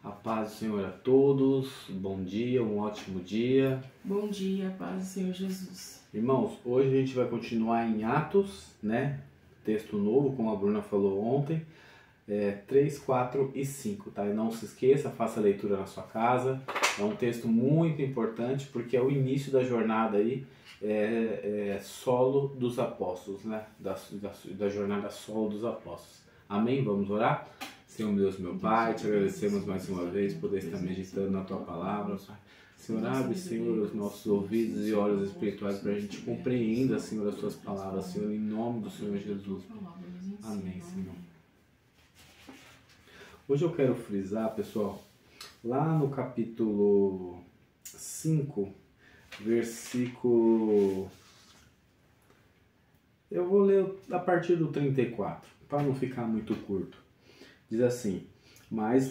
A paz do Senhor a todos, bom dia, um ótimo dia. Bom dia, paz do Senhor Jesus. Irmãos, hoje a gente vai continuar em Atos, né? Texto novo, como a Bruna falou ontem, 3, 4 e 5, tá? E não se esqueça, faça a leitura na sua casa. É um texto muito importante porque é o início da jornada aí, solo dos apóstolos, né? Da jornada solo dos apóstolos. Amém? Vamos orar? Senhor Deus, meu Pai, te agradecemos mais uma vez por poder estar meditando na Tua Palavra. Senhor, abre, Senhor, os nossos ouvidos e olhos espirituais para a gente compreenda, Senhor, as Tuas palavras, Senhor, em nome do Senhor Jesus. Amém, Senhor. Hoje eu quero frisar, pessoal, lá no capítulo 5, versículo... Eu vou ler a partir do 34, para não ficar muito curto. Diz assim: mas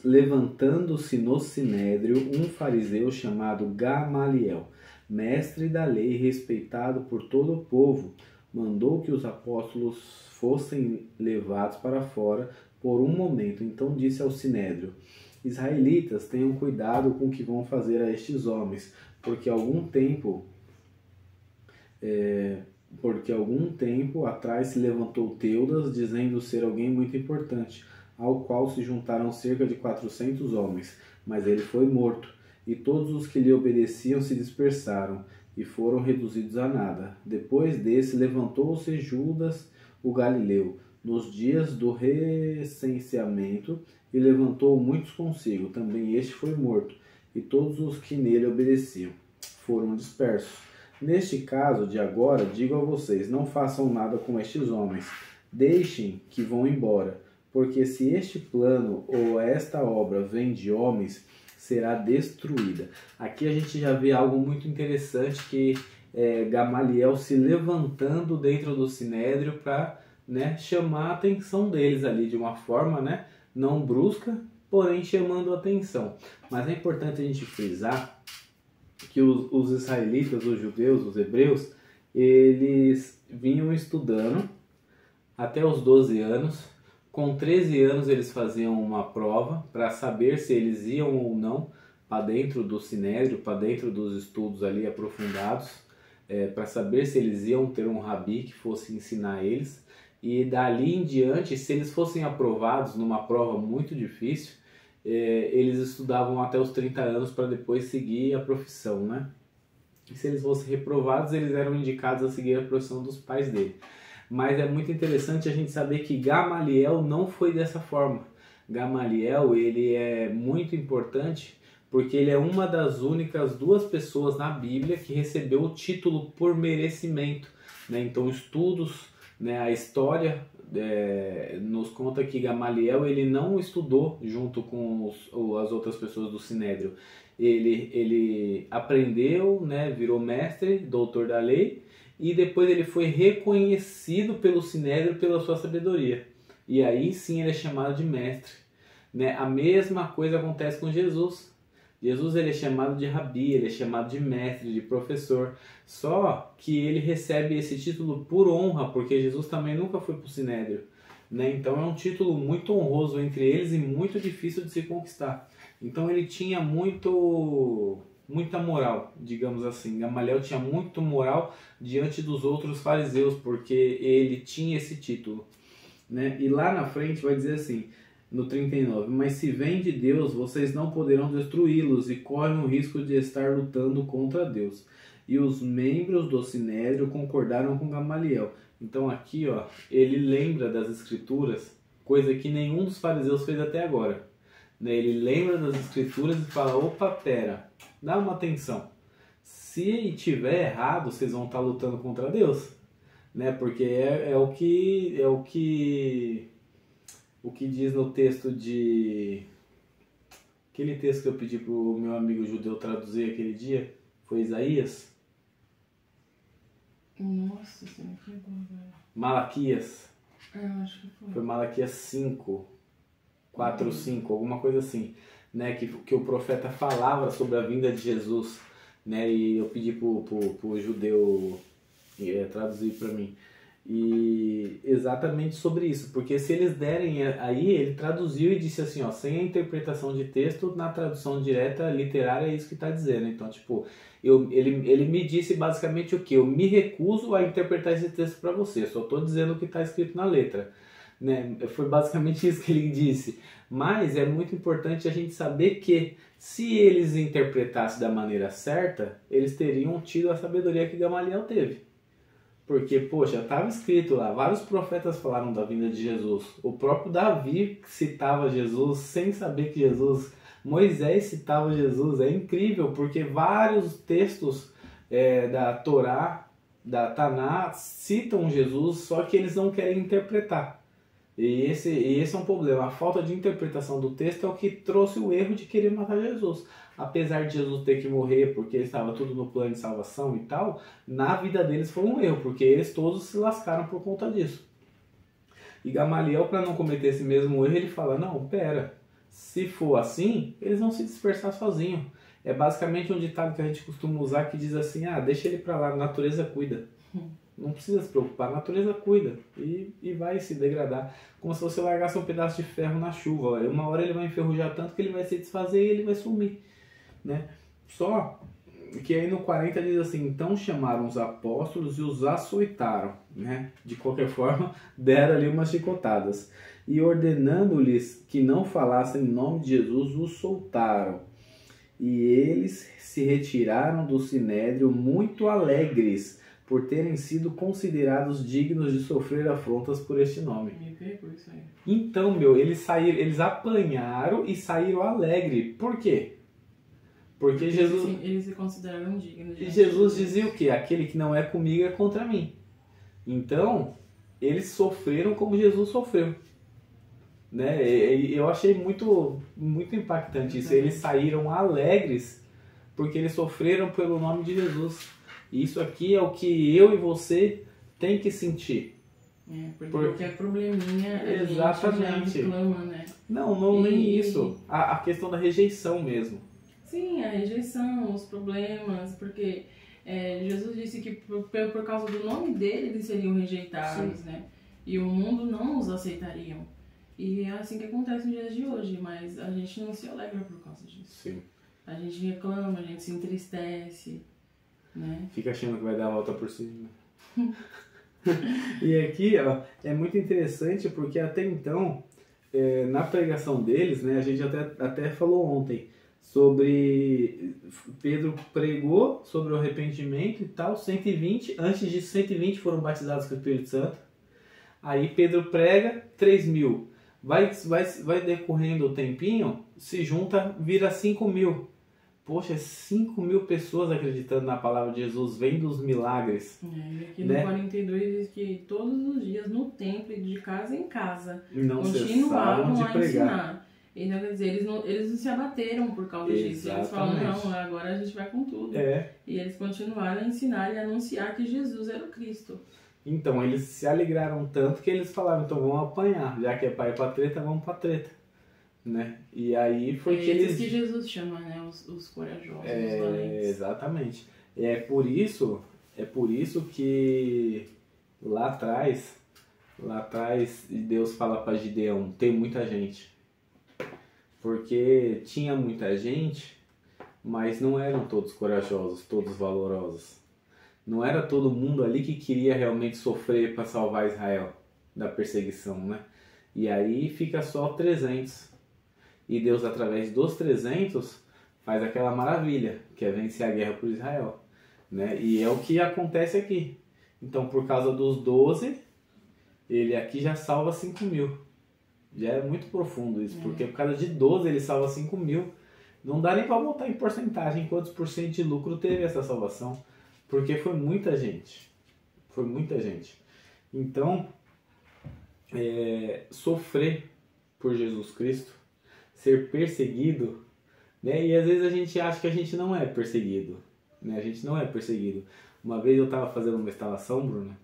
levantando-se no sinédrio um fariseu chamado Gamaliel, mestre da lei respeitado por todo o povo, mandou que os apóstolos fossem levados para fora por um momento. Então disse ao sinédrio: israelitas, tenham cuidado com o que vão fazer a estes homens, porque algum tempo atrás se levantou Teudas, dizendo ser alguém muito importante, ao qual se juntaram cerca de 400 homens, mas ele foi morto, e todos os que lhe obedeciam se dispersaram, e foram reduzidos a nada. Depois desse levantou-se Judas o Galileu, nos dias do recenseamento, e levantou muitos consigo. Também este foi morto, e todos os que nele obedeciam foram dispersos. Neste caso de agora, digo a vocês, não façam nada com estes homens, deixem que vão embora, porque se este plano ou esta obra vem de homens, será destruída. Aqui a gente já vê algo muito interessante, que Gamaliel se levantando dentro do sinédrio para, chamar a atenção deles ali de uma forma, não brusca, porém chamando a atenção. Mas é importante a gente frisar que os israelitas, os judeus, os hebreus, eles vinham estudando até os 12 anos. Com 13 anos eles faziam uma prova para saber se eles iam ou não para dentro do sinédrio, para dentro dos estudos ali aprofundados, para saber se eles iam ter um rabi que fosse ensinar eles. E dali em diante, se eles fossem aprovados numa prova muito difícil, eles estudavam até os 30 anos para depois seguir a profissão, né? E se eles fossem reprovados, eles eram indicados a seguir a profissão dos pais dele. Mas é muito interessante a gente saber que Gamaliel não foi dessa forma. Gamaliel, ele é muito importante porque ele é uma das únicas duas pessoas na Bíblia que recebeu o título por merecimento, né? Então, estudos, a história nos conta que Gamaliel ele não estudou junto com as outras pessoas do Sinédrio. Ele aprendeu, virou mestre, doutor da lei, e depois ele foi reconhecido pelo Sinédrio pela sua sabedoria. E aí sim ele é chamado de mestre. A mesma coisa acontece com Jesus. Jesus ele é chamado de rabi, ele é chamado de mestre, de professor. Só que ele recebe esse título por honra, porque Jesus também nunca foi para o Sinédrio. Então é um título muito honroso entre eles e muito difícil de se conquistar. Então ele tinha muita moral, digamos assim. Gamaliel tinha muito moral diante dos outros fariseus, porque ele tinha esse título. E lá na frente vai dizer assim, no 39, mas se vem de Deus, vocês não poderão destruí-los e correm o risco de estar lutando contra Deus. E os membros do Sinédrio concordaram com Gamaliel. Então aqui, ele lembra das escrituras, coisa que nenhum dos fariseus fez até agora. Ele lembra das escrituras e fala, opa, pera, dá uma atenção. Se tiver errado, vocês vão estar lutando contra Deus. Porque é o que diz no texto de... Aquele texto que eu pedi para o meu amigo judeu traduzir aquele dia, foi Isaías? Nossa, você me pegou agora. Malaquias. Eu acho que foi. Foi Malaquias 5, 4, 5, alguma coisa assim. Que o profeta falava sobre a vinda de Jesus. E eu pedi para o judeu traduzir para mim. E exatamente sobre isso, porque se eles derem, aí ele traduziu e disse assim, ó, sem a interpretação de texto, na tradução direta literária é isso que está dizendo. Então, tipo, ele me disse basicamente o que? Eu me recuso a interpretar esse texto para você, só estou dizendo o que está escrito na letra. Né? Foi basicamente isso que ele disse. Mas é muito importante a gente saber que se eles interpretassem da maneira certa, eles teriam tido a sabedoria que Gamaliel teve. Porque, poxa, estava escrito lá, vários profetas falaram da vinda de Jesus. O próprio Davi citava Jesus sem saber que Jesus... Moisés citava Jesus. É incrível, porque vários textos da Torá, da Taná, citam Jesus, só que eles não querem interpretar. E esse é um problema. A falta de interpretação do texto é o que trouxe o erro de querer matar Jesus. Apesar de Jesus ter que morrer porque estava tudo no plano de salvação e tal, na vida deles foi um erro, porque eles todos se lascaram por conta disso. E Gamaliel, para não cometer esse mesmo erro, ele fala, não, pera, se for assim, eles vão se dispersar sozinhos. É basicamente um ditado que a gente costuma usar que diz assim, deixa ele para lá, a natureza cuida. Não precisa se preocupar, a natureza cuida e vai se degradar. Como se você largasse um pedaço de ferro na chuva. Uma hora ele vai enferrujar tanto que ele vai se desfazer e ele vai sumir. Né? Só que aí no 40 diz assim, então chamaram os apóstolos e os açoitaram. Né? De qualquer forma, deram ali umas chicotadas. E ordenando-lhes que não falassem em nome de Jesus, os soltaram. E eles se retiraram do sinédrio muito alegres, por terem sido considerados dignos de sofrer afrontas por este nome. Me pegou isso aí. Então, eles apanharam e saíram alegres. Por quê? Porque Jesus... Sim, eles se consideraram dignos. E Jesus dizia o quê? Aquele que não é comigo é contra mim. Então, eles sofreram como Jesus sofreu. Né? Eu achei muito, muito impactante isso. Eles saíram alegres porque eles sofreram pelo nome de Jesus. Isso aqui é o que eu e você tem que sentir. Porque qualquer probleminha exatamente. A gente já reclama, né? Não, nem isso. A questão da rejeição mesmo. Sim, a rejeição, os problemas, porque Jesus disse que por causa do nome dele eles seriam rejeitados, né? E o mundo não os aceitariam. E é assim que acontece nos dias de hoje, mas a gente não se alegra por causa disso. Sim. A gente reclama, a gente se entristece. Né? Fica achando que vai dar a volta por cima. E aqui, ó, é muito interessante porque até então, na pregação deles, né, a gente até falou ontem sobre... Pedro pregou sobre o arrependimento e tal, 120, antes de 120 foram batizados com o Espírito Santo. Aí Pedro prega, 3.000. Vai decorrendo o tempinho, se junta, vira 5.000. Poxa, 5.000 pessoas acreditando na palavra de Jesus, vem dos milagres. E aqui no 42 diz que todos os dias no templo e de casa em casa não continuavam a pregar. Ensinar. Então, quer dizer, eles não se abateram por causa disso. Eles falaram, não, agora a gente vai com tudo. E eles continuaram a ensinar e a anunciar que Jesus era o Cristo. Então, eles se alegraram tanto que eles falaram, então vamos apanhar. Já que é para ir para treta, vamos para treta. Né? E aí foi que eles... que Jesus chama, né? Os corajosos, os valentes. Exatamente. É por isso que lá atrás Deus fala para Gideão, tem muita gente. Porque tinha muita gente, mas não eram todos corajosos, todos valorosos. Não era todo mundo ali que queria realmente sofrer para salvar Israel da perseguição, né? E aí fica só 300. E Deus, através dos 300, faz aquela maravilha, que é vencer a guerra por Israel. Né? E é o que acontece aqui. Então, por causa dos 12, ele aqui já salva 5.000. Já é muito profundo isso, porque por causa de 12 ele salva 5.000. Não dá nem para botar em porcentagem quantos por cento de lucro teve essa salvação, porque foi muita gente. Foi muita gente. Então, sofrer por Jesus Cristo, ser perseguido, né? E às vezes a gente acha que a gente não é perseguido, né? A gente não é perseguido. Uma vez eu estava fazendo uma instalação, Bruno,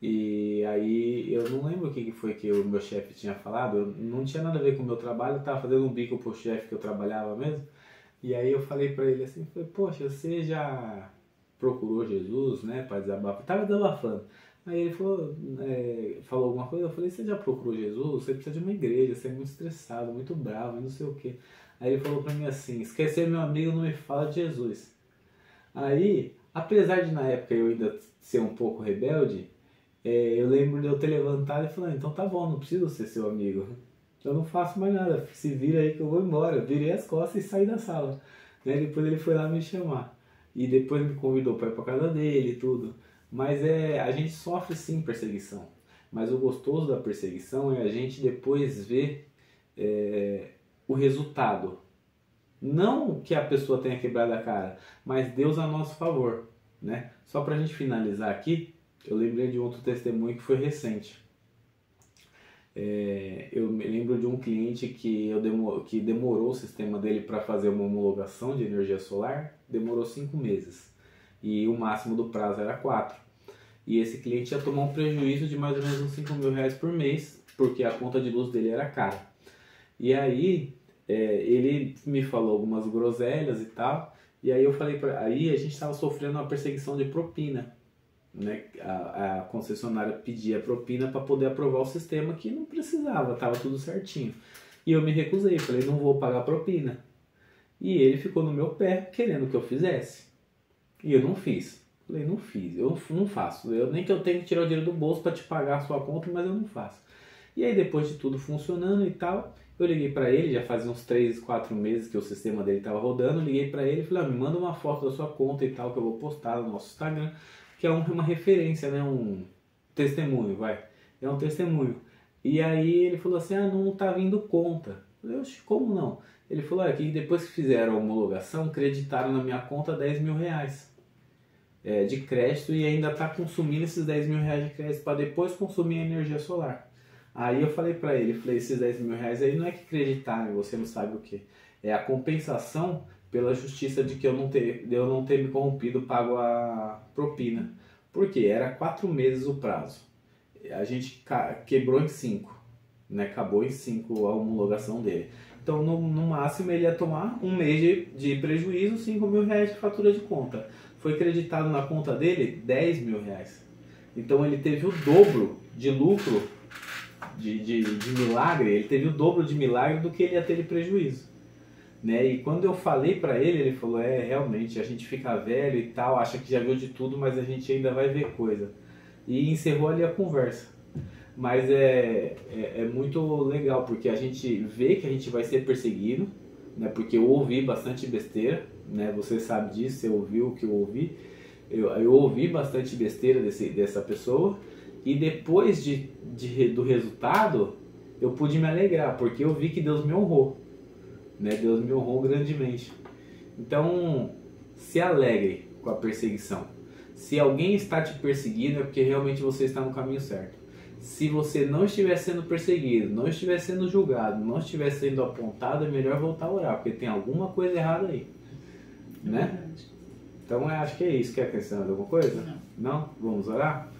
e aí eu não lembro o que foi que o meu chefe tinha falado, não tinha nada a ver com o meu trabalho, eu estava fazendo um bico pro chefe que eu trabalhava mesmo, e aí eu falei para ele assim, poxa, você já... procurou Jesus, né, para desabafar. Estava desabafando. Aí ele falou alguma coisa, eu falei, você já procurou Jesus? Você precisa de uma igreja, você é muito estressado, muito bravo, não sei o quê. Aí ele falou para mim assim, esquecer meu amigo, não me fala de Jesus. Aí, apesar de na época eu ainda ser um pouco rebelde, eu lembro de eu ter levantado e falando, então tá bom, não preciso ser seu amigo. Eu não faço mais nada, se vira aí que eu vou embora. Eu virei as costas e saí da sala. Né? Depois ele foi lá me chamar. E depois me convidou para ir para casa dele e tudo. Mas a gente sofre sim perseguição. Mas o gostoso da perseguição é a gente depois ver o resultado. Não que a pessoa tenha quebrado a cara, mas Deus a nosso favor. Né? Só para a gente finalizar aqui, eu lembrei de outro testemunho que foi recente. Eu me lembro de um cliente que demorou o sistema dele para fazer uma homologação de energia solar, demorou 5 meses e o máximo do prazo era 4. E esse cliente ia tomar um prejuízo de mais ou menos uns R$5.000 por mês, porque a conta de luz dele era cara. E aí ele me falou algumas groselhas e tal, e aí eu falei aí a gente estava sofrendo uma perseguição de propina. Né, a concessionária pedia propina para poder aprovar o sistema que não precisava, estava tudo certinho. E eu me recusei, falei, não vou pagar propina. E ele ficou no meu pé querendo que eu fizesse. E eu não fiz. Falei, não fiz, eu não faço. Nem que eu tenha que tirar o dinheiro do bolso para te pagar a sua conta, mas eu não faço. E aí depois de tudo funcionando e tal, eu liguei para ele, já fazia uns 3, 4 meses que o sistema dele estava rodando, liguei para ele e falei, me manda uma foto da sua conta e tal, que eu vou postar no nosso Instagram. Que é uma referência, né? Um testemunho, vai. É um testemunho. E aí ele falou assim, não tá vindo conta. Eu falei, oxe, como não? Ele falou, que depois que fizeram a homologação, creditaram na minha conta R$10.000 de crédito e ainda tá consumindo esses R$10.000 de crédito para depois consumir a energia solar. Aí eu falei para ele, esses R$10.000 aí não é que acreditaram, você não sabe o que. É a compensação pela justiça de que eu não ter me corrompido, pago a propina. Por quê? Era 4 meses o prazo. A gente quebrou em 5. Né? Acabou em 5 a homologação dele. Então, no máximo, ele ia tomar um mês de prejuízo, R$5.000 de fatura de conta. Foi creditado na conta dele R$10.000. Então, ele teve o dobro de lucro, de milagre, ele teve o dobro de milagre do que ele ia ter de prejuízo. Né? E quando eu falei pra ele, ele falou, realmente, a gente fica velho e tal, acha que já viu de tudo, mas a gente ainda vai ver coisa. E encerrou ali a conversa. Mas é muito legal, porque a gente vê que a gente vai ser perseguido, né? Porque eu ouvi bastante besteira, né? Você sabe disso, você ouviu o que eu ouvi. Eu ouvi bastante besteira dessa pessoa, e depois do resultado, eu pude me alegrar, porque eu vi que Deus me honrou. Né? Deus me honrou grandemente. Então, se alegre com a perseguição. Se alguém está te perseguindo, é porque realmente você está no caminho certo. Se você não estiver sendo perseguido, não estiver sendo julgado, não estiver sendo apontado, é melhor voltar a orar, porque tem alguma coisa errada aí. Né? Então, acho que é isso. Quer acrescentar alguma coisa? Não? Vamos orar?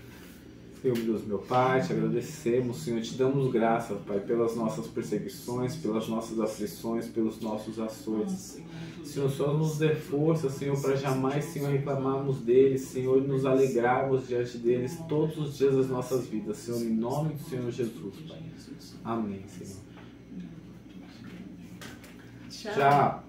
Senhor Deus, meu Pai, te agradecemos, Senhor, te damos graça, Pai, pelas nossas perseguições, pelas nossas aflições, pelos nossos açoites. Senhor, só nos dê força, Senhor, para jamais, Senhor, reclamarmos deles, Senhor, e nos alegrarmos diante deles todos os dias das nossas vidas, Senhor, em nome do Senhor Jesus, Pai. Amém, Senhor. Tchau.